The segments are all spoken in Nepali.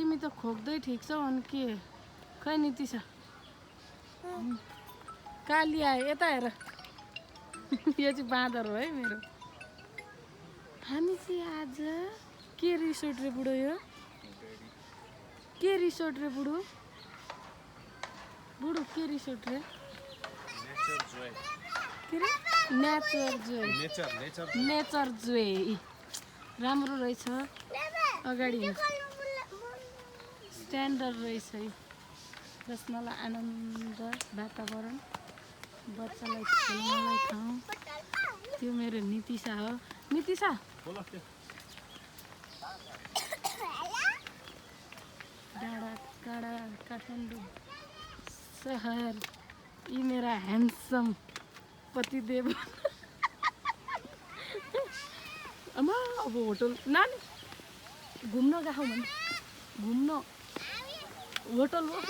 तिमी त खोक्दै ठिक छौ अनि के खै नितिसा काली आयो यता हेर यो चाहिँ बाँदर हो है मेरो हामी चाहिँ आज के रिसोर्ट रे बुढो यो के रिसोर्ट रे बुढो बुढो के रिसोर्ट रे के रे नेचर जोय राम्रो रहेछ अगाडि स्ट्यान्डर्ड रहेछ है बस्नलाई आनन्द वातावरण बच्चालाई खेल्नलाई ठाउँ त्यो मेरो नितिसा हो नितिसा डाँडा काँडा काठमाडौँ सहर यी मेरा ह्यान्डसम पतिदेव अमा अब होटल नानी घुम्न गएको भने घुम्न होटल हो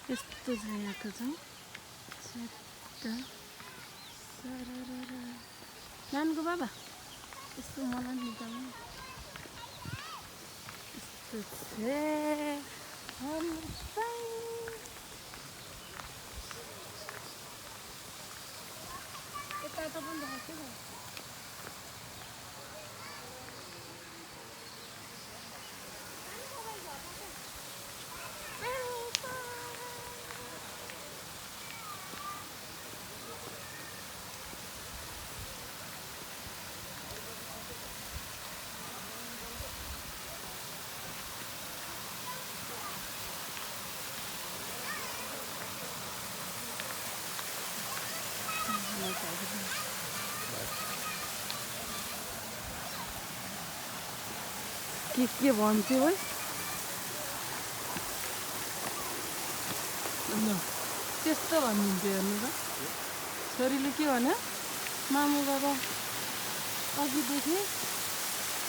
यस्तो छ यहाँको चाहिँ नानीको बाबा यस्तो मलाई निकाल्नु यस्तो छ यता पनि देखाएको छ के भन्थ्यो है त्यस्तो भन्नुहुन्थ्यो हेर्नु त छोरीले के भन्यो मामु बाबा अघिदेखि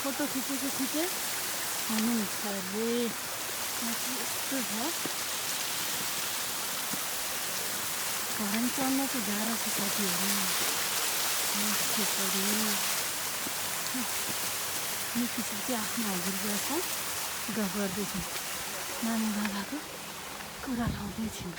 फोटो खिचेको खिचे भन्नुहुन्छ अरे यस्तो छ घरमा चढ्नको गाह्रो छ साथीहरू नितिसा चाहिँ आफ्नो हजुरबासँग गफ गर्दैछन् मामु बाबाको कुरा लाउँदैछन्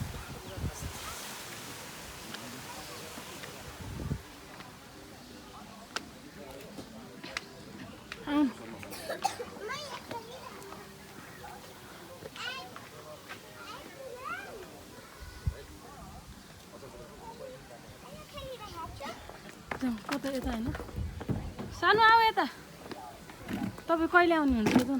कता यता होइन सानो आऊ यता तपाईँ कहिले आउनुहुन्छ त